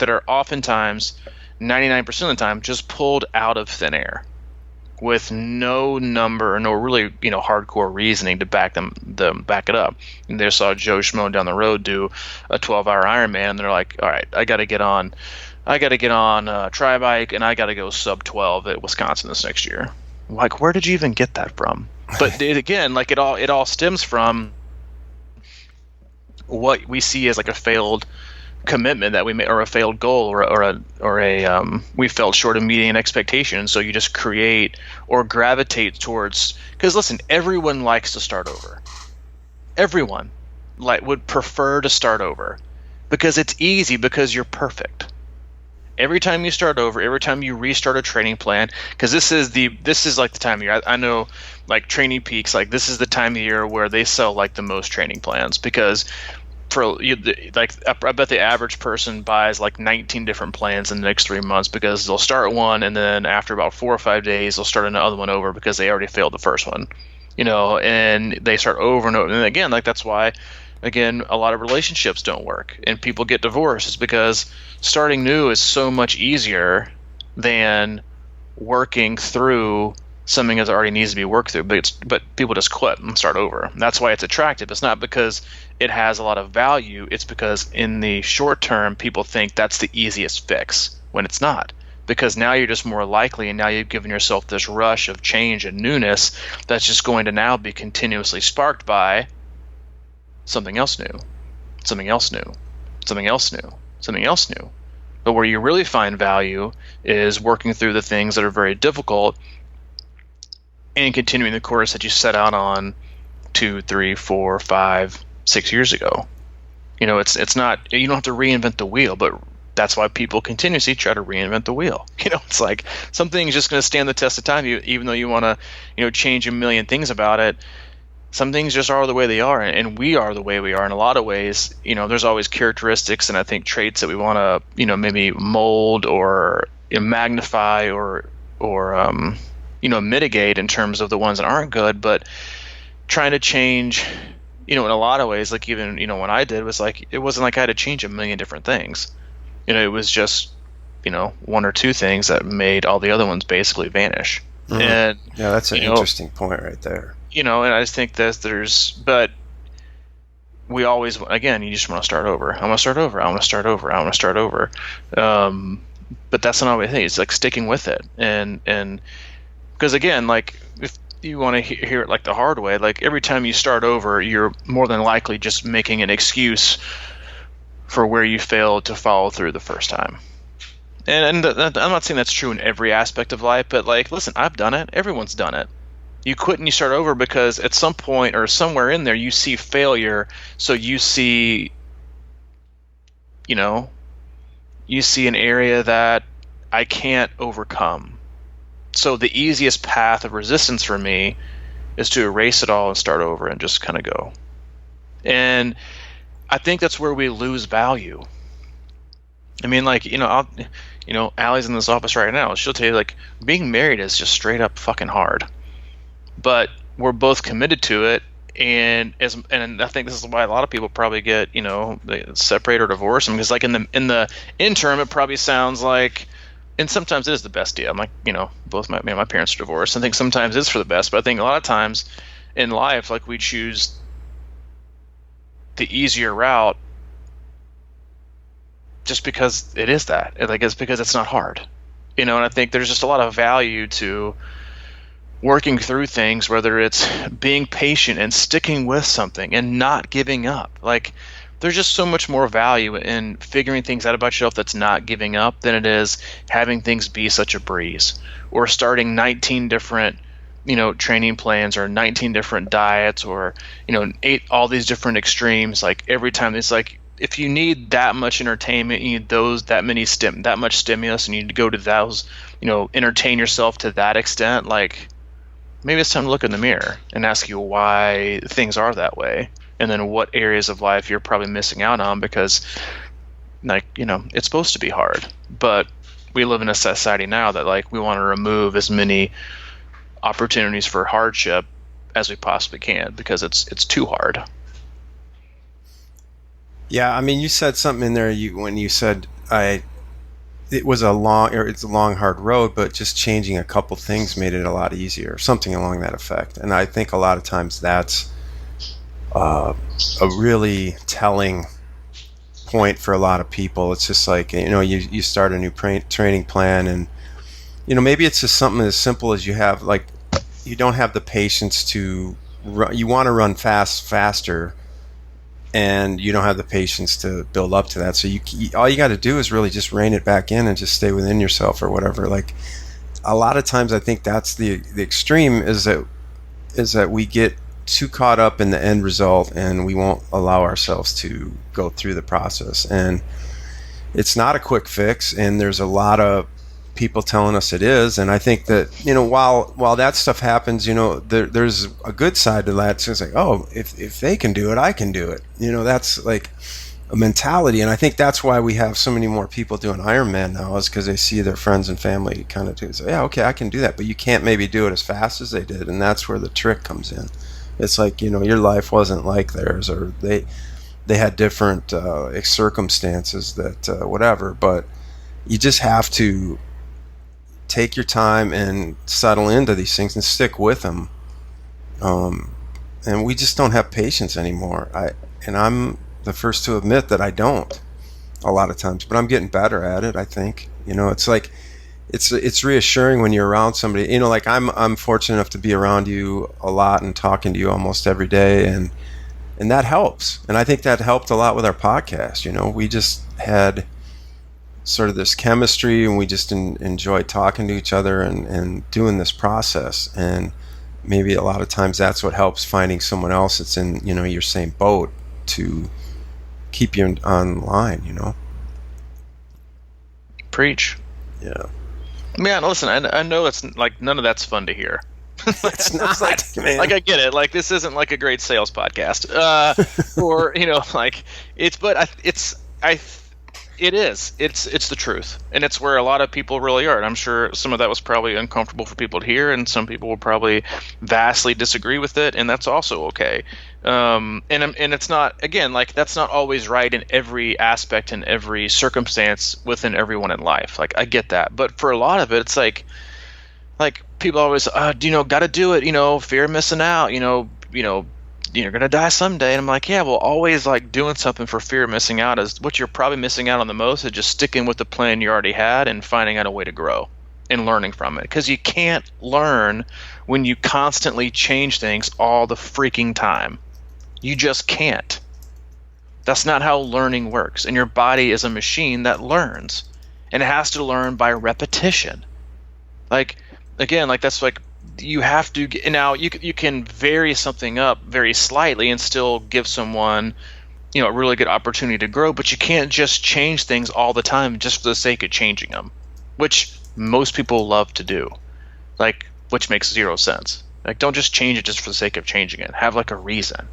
are oftentimes 99% of the time just pulled out of thin air, with no number, no really hardcore reasoning to back it up. And they saw Joe Schmo down the road do a 12-hour Ironman, and they're like, all right, I got to get on Tri-Bike, and I got to go sub 12 at Wisconsin this next year. Like, where did you even get that from? But again, like, it all stems from what we see as like a failed commitment that we made, or a failed goal, or a we fell short of meeting an expectation. So you just create or gravitate towards, because listen, everyone likes to start over. Everyone would prefer to start over because it's easy, because you're perfect. Every time you start over, every time you restart a training plan, because this is like the time of year. I know, like, Training Peaks, like, this is the time of year where they sell like the most training plans, because I bet the average person buys like 19 different plans in the next 3 months, because they'll start one, and then after about 4 or 5 days they'll start another one over because they already failed the first one, and they start over and over. And again, like, that's why, again, a lot of relationships don't work and people get divorced, is because starting new is so much easier than working through something that already needs to be worked through. But people just quit and start over. That's why it's attractive. It's not because it has a lot of value. It's because in the short term, people think that's the easiest fix, when it's not. Because now you're just more likely, and now you've given yourself this rush of change and newness that's just going to now be continuously sparked by something else new, something else new, something else new, something else new. But where you really find value is working through the things that are very difficult and continuing the course that you set out on 2, 3, 4, 5, 6 years ago. It's not, you don't have to reinvent the wheel, but that's why people continuously try to reinvent the wheel. It's like something's just going to stand the test of time, even though you want to, change a million things about it. Some things just are the way they are, and we are the way we are in a lot of ways. There's always characteristics and I think traits that we want to, maybe mold or magnify or mitigate in terms of the ones that aren't good. But trying to change, in a lot of ways, like, even, when I did, was like, it wasn't like I had to change a million different things. It was just, one or two things that made all the other ones basically vanish. Mm-hmm. And yeah, that's an interesting point right there. And I just think that but we always, again, you just want to start over. I want to start over. I want to start over. I want to start over. But that's not always the thing. It's like sticking with it. And because, again, like, if you want to hear it like the hard way, like, every time you start over, you're more than likely just making an excuse for where you failed to follow through the first time. And I'm not saying that's true in every aspect of life, but, like, listen, I've done it. Everyone's done it. You quit and you start over because at some point or somewhere in there you see failure, so you see an area that I can't overcome. So the easiest path of resistance for me is to erase it all and start over and just kind of go. And I think that's where we lose value. I mean, like, Allie's in this office right now. She'll tell you, like, being married is just straight up fucking hard. But we're both committed to it, and I think this is why a lot of people probably get, they separate or divorce. Because, like, in the interim, it probably sounds like, and sometimes it is the best deal. I'm like, both my parents are divorced. I think sometimes it's for the best, but I think a lot of times in life, like, we choose the easier route just because it is that. Like, it's because it's not hard, and I think there's just a lot of value to working through things, whether it's being patient and sticking with something and not giving up. Like, there's just so much more value in figuring things out about yourself that's not giving up than it is having things be such a breeze, or starting 19 different training plans, or 19 different diets, or 8 all these different extremes. Like, every time it's like, if you need that much entertainment, you need that much stimulus, and you need to go to those, entertain yourself to that extent. Like, maybe it's time to look in the mirror and ask you why things are that way, and then what areas of life you're probably missing out on because, like, it's supposed to be hard, but we live in a society now that, like, we want to remove as many opportunities for hardship as we possibly can because it's too hard. Yeah, I mean, you said something in there when you said it's a long, hard road, but just changing a couple things made it a lot easier, something along that effect. And I think a lot of times that's a really telling point for a lot of people. It's just like, you start a new training plan, and maybe it's just something as simple as you don't have the patience to run. You want to run faster, and you don't have the patience to build up to that. So all you got to do is really just rein it back in and just stay within yourself or whatever. Like, a lot of times I think that's the extreme is that we get too caught up in the end result and we won't allow ourselves to go through the process. And it's not a quick fix, and there's a lot of people telling us it is. And I think that, while that stuff happens, there's a good side to that. So it's like, oh, if they can do it, I can do it. That's like a mentality. And I think that's why we have so many more people doing Ironman now, is because they see their friends and family kind of do it. So, yeah, okay, I can do that, but you can't maybe do it as fast as they did. And that's where the trick comes in. It's like, your life wasn't like theirs, or they had different circumstances that whatever, but you just have to take your time and settle into these things and stick with them. And we just don't have patience anymore. I'm the first to admit that I don't a lot of times, but I'm getting better at it. I think, it's like, it's reassuring when you're around somebody, like I'm fortunate enough to be around you a lot and talking to you almost every day. And that helps. And I think that helped a lot with our podcast. We just had sort of this chemistry, and we just enjoyed talking to each other and doing this process. And maybe a lot of times that's what helps, finding someone else that's in, your same boat to keep you online, Preach. Yeah. Man, listen, I know it's like none of that's fun to hear. It's not, man. Like, I get it. Like, this isn't like a great sales podcast, or like it is. It's the truth, and it's where a lot of people really are. And I'm sure some of that was probably uncomfortable for people to hear, and some people will probably vastly disagree with it, and that's also okay. And it's not, again, like, that's not always right in every aspect and every circumstance within everyone in life. Like, I get that, but for a lot of it, it's like people always, got to do it. Fear of missing out. You're going to die someday. And I'm like, yeah, well, always, like, doing something for fear of missing out is what you're probably missing out on the most, is just sticking with the plan you already had and finding out a way to grow and learning from it. Because you can't learn when you constantly change things all the freaking time. You just can't. That's not how learning works. And your body is a machine that learns. And it has to learn by repetition. Like, again, like, that's like, you have to now you can vary something up very slightly and still give someone a really good opportunity to grow, but you can't just change things all the time just for the sake of changing them, which most people love to do, like, which makes zero sense. Like, don't just change it just for the sake of changing it. Have, like, a reason.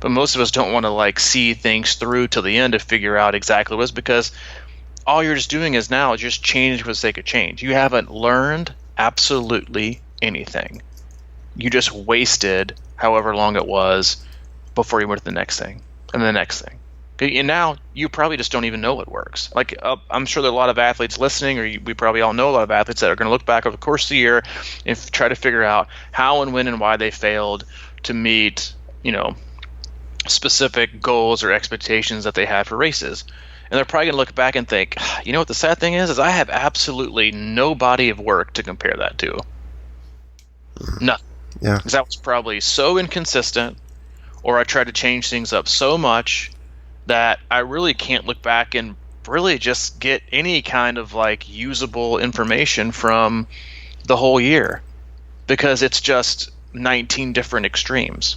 But most of us don't want to, like, see things through to the end to figure out exactly what it is, because all you're just doing is just changing for the sake of change. You haven't learned absolutely anything. You just wasted however long it was before you went to the next thing and the next thing. And now you probably just don't even know what works. Like, I'm sure there are a lot of athletes listening, or we probably all know a lot of athletes that are going to look back over the course of the year and try to figure out how and when and why they failed to meet, specific goals or expectations that they had for races. And they're probably going to look back and think, what the sad thing is I have absolutely no body of work to compare that to. Nothing. Yeah. Because that was probably so inconsistent, or I tried to change things up so much that I really can't look back and really just get any kind of, like, usable information from the whole year, because it's just 19 different extremes.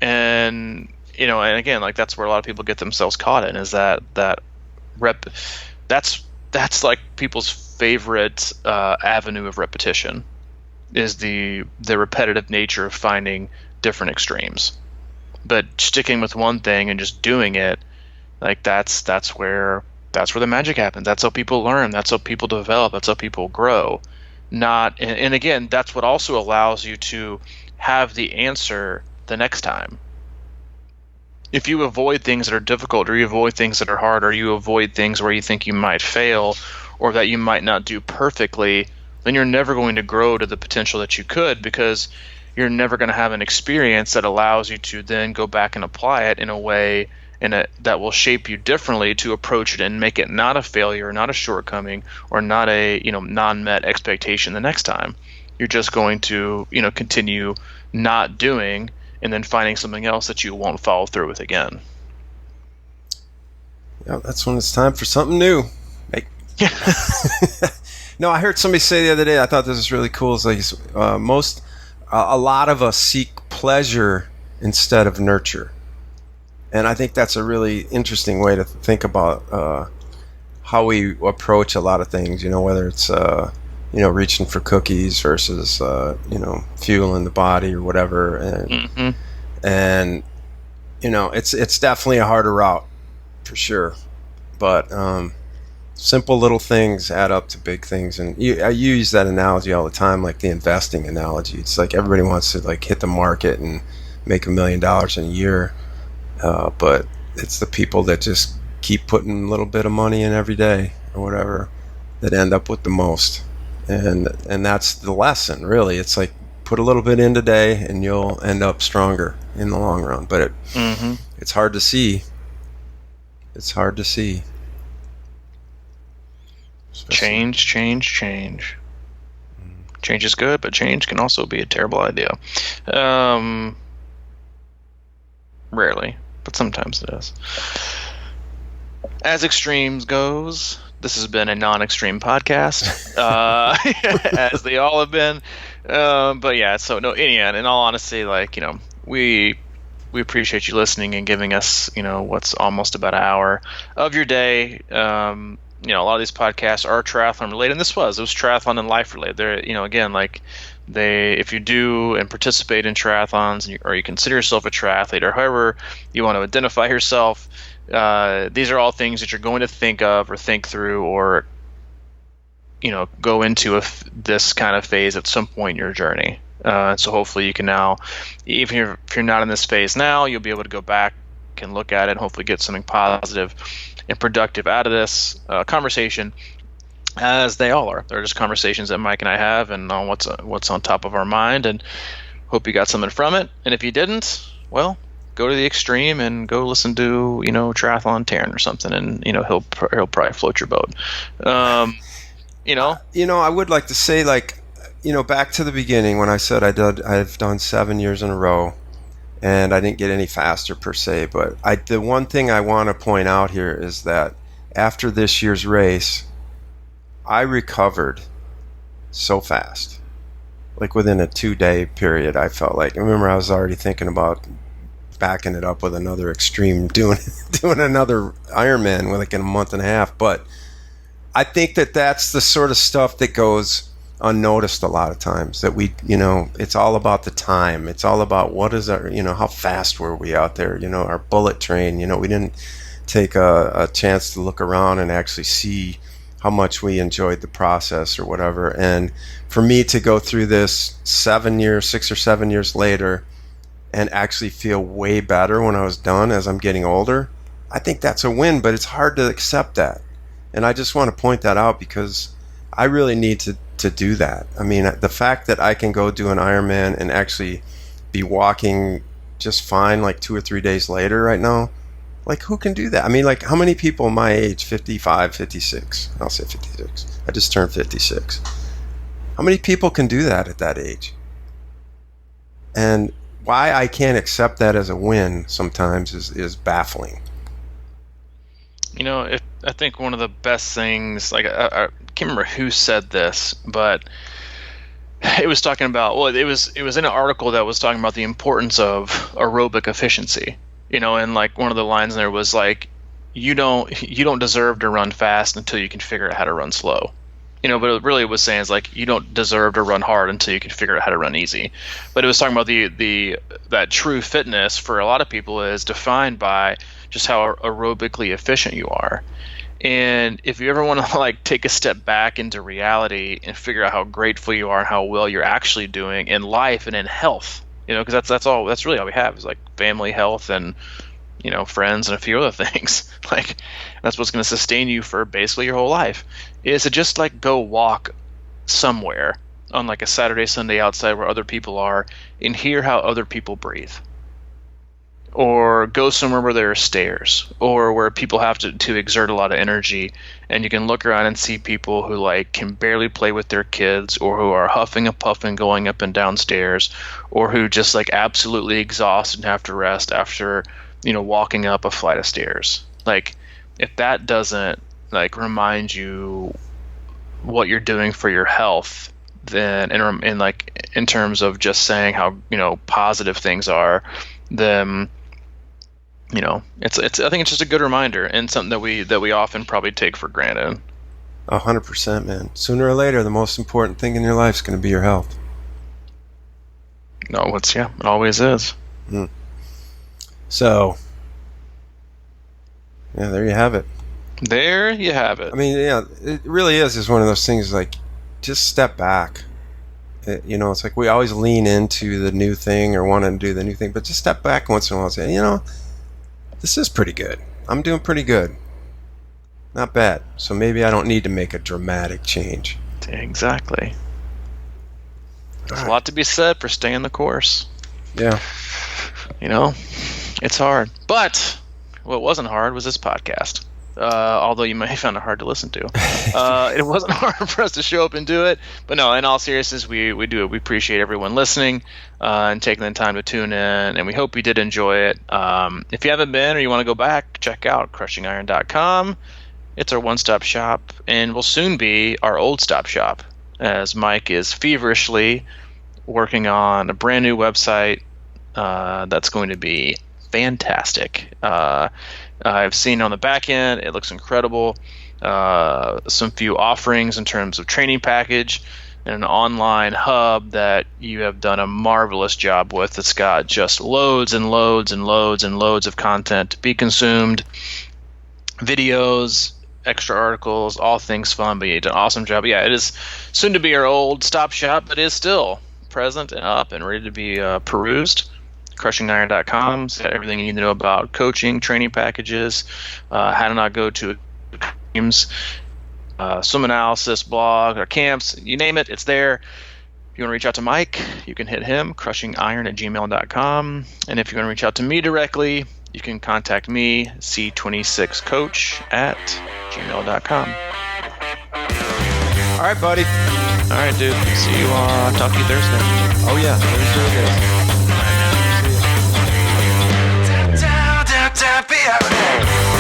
And, and again, like, that's where a lot of people get themselves caught in, is that that's like people's favorite avenue of repetition. is the repetitive nature of finding different extremes. But sticking with one thing and just doing it, like that's where the magic happens. That's how people learn. That's how people develop. That's how people grow. And again, that's what also allows you to have the answer the next time. If you avoid things that are difficult, or you avoid things that are hard, or you avoid things where you think you might fail or that you might not do perfectly, then you're never going to grow to the potential that you could, because you're never going to have an experience that allows you to then go back and apply it in a way that will shape you differently to approach it and make it not a failure, not a shortcoming, or not a non-met expectation the next time. You're just going to continue not doing, and then finding something else that you won't follow through with again. Yeah, that's when it's time for something new. No, I heard somebody say the other day, I thought this was really cool. It's like a lot of us seek pleasure instead of nurture. And I think that's a really interesting way to think about how we approach a lot of things, whether it's, reaching for cookies versus, fueling the body or whatever. And it's definitely a harder route for sure. But simple little things add up to big things. And I use that analogy all the time, like the investing analogy. It's like everybody wants to like hit the market and make $1 million in a year. But it's the people that just keep putting a little bit of money in every day or whatever that end up with the most. And that's the lesson, really. It's like put a little bit in today and you'll end up stronger in the long run. But it's hard to see. It's hard to see. Change. Change is good, but change can also be a terrible idea. Rarely, but sometimes it is. As extremes goes, this has been a non-extreme podcast, as they all have been. But yeah, so no, in all honesty, we appreciate you listening and giving us, what's almost about an hour of your day. A lot of these podcasts are triathlon related, and it was triathlon and life related. They're, again, if you do and participate in triathlons, or you consider yourself a triathlete, or however you want to identify yourself, these are all things that you're going to think of or think through, or go into this kind of phase at some point in your journey. So hopefully you can now, even if you're not in this phase now, you'll be able to go back and look at it and hopefully get something positive and productive out of this conversation, as they all are. They're just conversations that Mike and I have, and on what's on top of our mind, and hope you got something from it. And if you didn't, well, go to the extreme and go listen to Triathlon Taryn or something, and he'll probably float your boat. I would like to say, back to the beginning when I said I've done 7 years in a row, and I didn't get any faster per se. But the one thing I want to point out here is that after this year's race, I recovered so fast. Like within a 2-day period, I felt like. I remember I was already thinking about backing it up with another extreme, doing another Ironman in a month and a half. But I think that's the sort of stuff that goes unnoticed a lot of times, that we, it's all about the time. It's all about what is our, how fast were we out there, our bullet train, we didn't take a chance to look around and actually see how much we enjoyed the process or whatever. And for me to go through this 6 or 7 years later and actually feel way better when I was done as I'm getting older, I think that's a win, but it's hard to accept that. And I just want to point that out because I really need to do that. I mean, the fact that I can go do an Ironman and actually be walking just fine 2 or 3 days later right now, who can do that? I mean, how many people my age, 55, 56, I'll say 56, I just turned 56. How many people can do that at that age? And why I can't accept that as a win sometimes is baffling. I think one of the best things, I can't remember who said this, but it was talking about, it was in an article that was talking about the importance of aerobic efficiency, and one of the lines in there was you don't deserve to run fast until you can figure out how to run slow. but it really was saying is like you don't deserve to run hard until you can figure out how to run easy. But it was talking about that true fitness for a lot of people is defined by just how aerobically efficient you are. And if you ever want to like take a step back into reality and figure out how grateful you are and how well you're actually doing in life and in health, because that's really all we have is like family, health, and friends and a few other things. Like that's what's going to sustain you for basically your whole life. Is to just like go walk somewhere on like a Saturday, Sunday outside where other people are and hear how other people breathe. Or go somewhere where there are stairs, or where people have to exert a lot of energy, and you can look around and see people who like can barely play with their kids, or who are huffing and puffing going up and down stairs, or who just like absolutely exhausted and have to rest after walking up a flight of stairs. Like if that doesn't like remind you what you're doing for your health, then in terms of just saying how positive things are, then it's I think it's just a good reminder and something that we often probably take for granted. 100%, man. Sooner or later, the most important thing in your life is going to be your health. No, it always is. So, yeah, there you have it. There you have it. I mean, yeah, it really is one of those things like just step back. It's like we always lean into the new thing or want to do the new thing, but just step back once in a while and say, this is pretty good. I'm doing pretty good. Not bad. So maybe I don't need to make a dramatic change. Exactly. There's a lot to be said for staying the course. Yeah. It's hard. But what wasn't hard was this podcast. Although you may have found it hard to listen to. It wasn't hard for us to show up and do it. But no, in all seriousness, we do it. We appreciate everyone listening and taking the time to tune in, and we hope you did enjoy it. If you haven't been or you want to go back, check out crushingiron.com. It's our one-stop shop, and will soon be our old-stop shop, as Mike is feverishly working on a brand new website that's going to be fantastic. I've seen on the back end, it looks incredible. Some few offerings in terms of training package and an online hub that you have done a marvelous job with. It's got just loads and loads and loads and loads of content to be consumed, videos, extra articles, all things fun. But you did an awesome job. Yeah, it is soon to be our old stop shop, but is still present and up and ready to be perused. crushingiron.com. It's got everything you need to know about coaching, training packages, how to not go to games, swim analysis, blog, or camps, you name it, it's there. If you want to reach out to Mike, you can hit him, crushingiron@gmail.com. And if you want to reach out to me directly, you can contact me, C26Coach@gmail.com. All right, buddy. All right, dude. See you. Talk to you Thursday. Oh, yeah. Thursday it is. Down, down, down, be alright.